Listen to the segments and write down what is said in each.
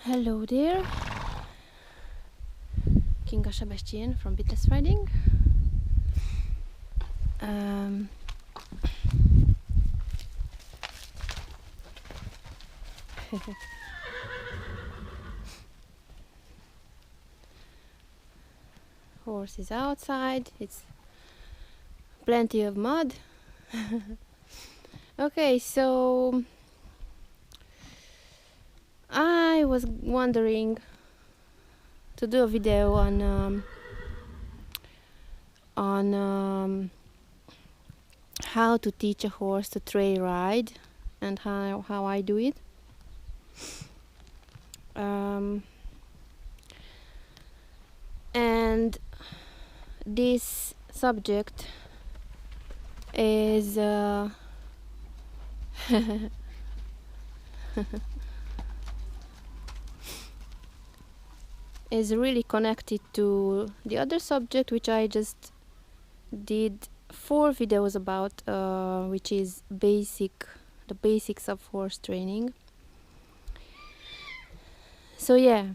Hello there, Kinga Sebastian from Bitless Riding. Horse is outside, it's plenty of mud. Okay, so I was wondering to do a video on how to teach a horse to trail ride and how I do it. And this subject is is really connected to the other subject which I just did 4 videos about, which is the basics of horse training. So yeah,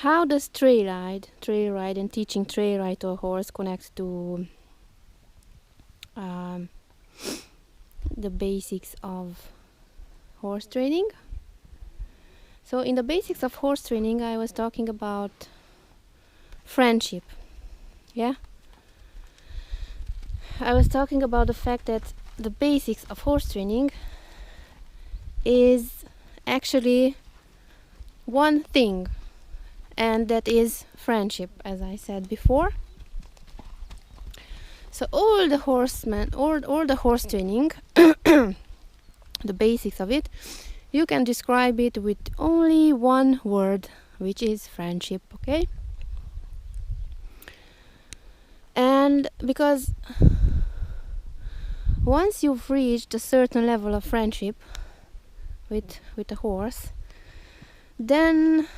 how does trail ride and teaching trail ride to a horse connect to the basics of horse training? So in the basics of horse training I was talking about friendship. Yeah, I was talking about the fact that the basics of horse training is actually one thing, and that is friendship, as I said before. So all the horsemen, all the horse training, the basics of it, you can describe it with only one word, which is friendship, okay? And because once you've reached a certain level of friendship with a horse, then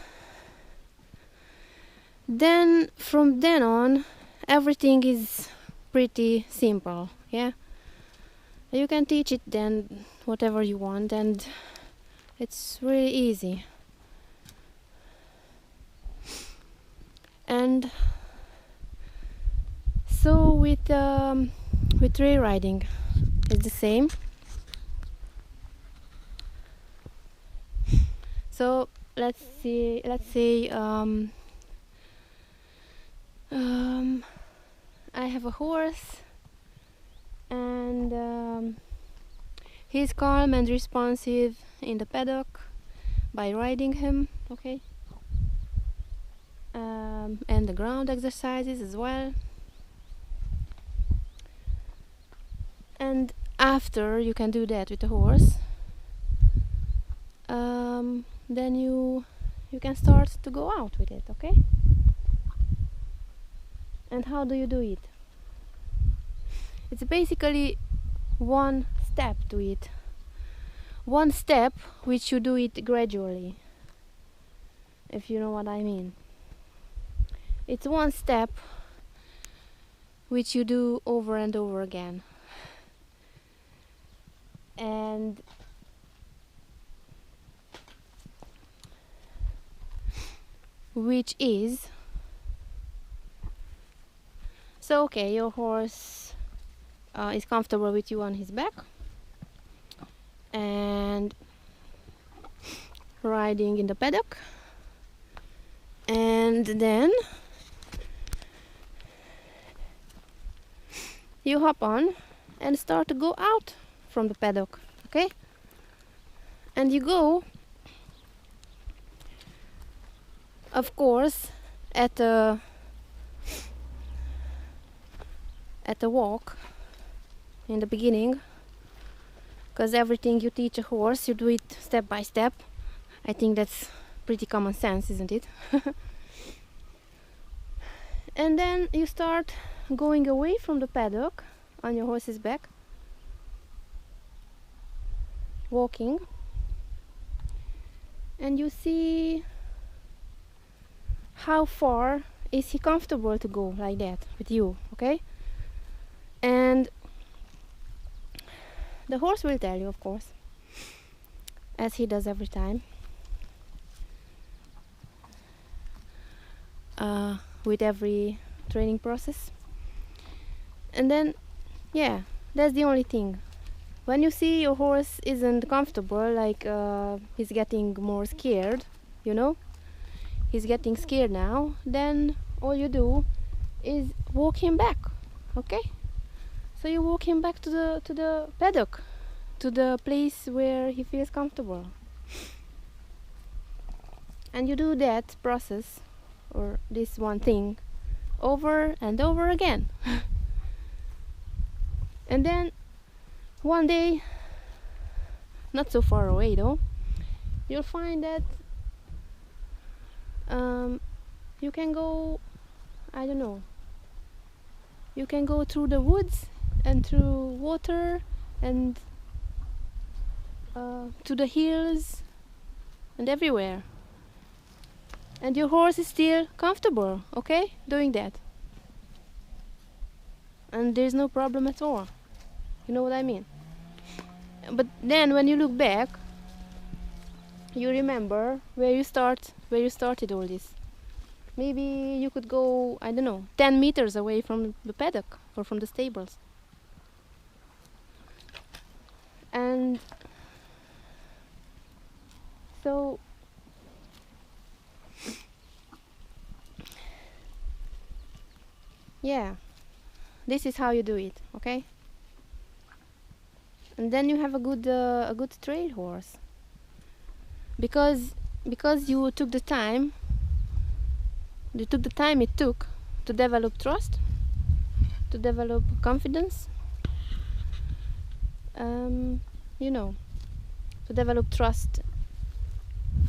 from then on everything is pretty simple. Yeah, you can teach it then whatever you want, and it's really easy. And so with trail riding it's the same. So let's say I have a horse, and he's calm and responsive in the paddock by riding him, okay? And the ground exercises as well. And after you can do that with the horse, then you can start to go out with it, okay? And how do you do it? It's basically one step to it. One step which you do it gradually, if you know what I mean. It's one step which you do over and over again. And which is, so okay, your horse is comfortable with you on his back and riding in the paddock, and then you hop on and start to go out from the paddock, okay? And you go, of course, at a walk in the beginning, because everything you teach a horse you do it step by step. I think that's pretty common sense, isn't it? And then you start going away from the paddock on your horse's back, walking, and you see how far is he comfortable to go like that with you, okay? And the horse will tell you, of course, as he does every time. with every training process. And then, yeah, that's the only thing. When you see your horse isn't comfortable, like he's getting more scared, you know, he's getting scared now, then all you do is walk him back, okay? So you walk him back to the paddock, to the place where he feels comfortable. And you do that process, or this one thing, over and over again. And then one day, not so far away though, you'll find that you can go, I don't know, you can go through the woods and through water and to the hills and everywhere, and your horse is still comfortable, okay, doing that, and there's no problem at all. You know what I mean? But then when you look back, you remember where you started all this. Maybe you could go, I don't know, 10 meters away from the paddock or from the stables. And so yeah, this is how you do it, okay? And then you have a good trail horse, because you took the time it took to develop trust, to develop confidence, you know, to develop trust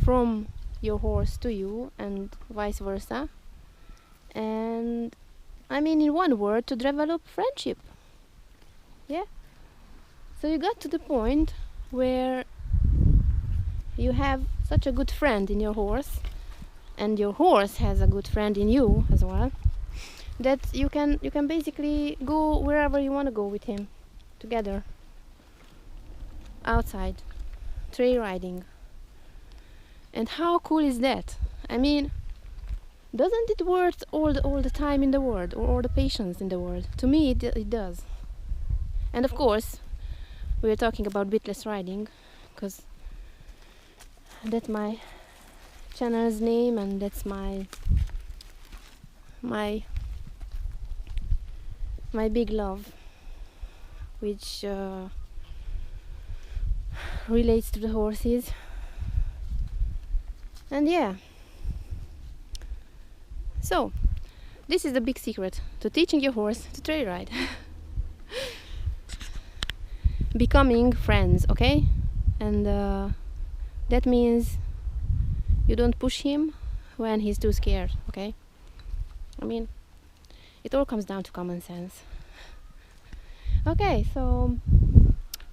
from your horse to you and vice versa. And I mean, in one word, to develop friendship. Yeah. So you got to the point where you have such a good friend in your horse, and your horse has a good friend in you as well, that you can basically go wherever you want to go with him, together, outside, trail riding. And how cool is that? I mean, doesn't it worth all the time in the world, or all the patience in the world? To me, it does. And of course, we're talking about bitless riding, because that's my channel's name, and that's my big love, which relates to the horses. And yeah, so this is the big secret to teaching your horse to trail ride. Becoming friends, okay? And that means you don't push him when he's too scared, okay? I mean, it all comes down to common sense. Okay, so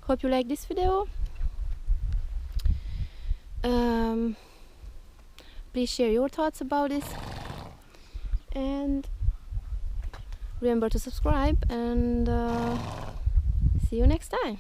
hope you like this video. Please share your thoughts about this, and remember to subscribe, and see you next time.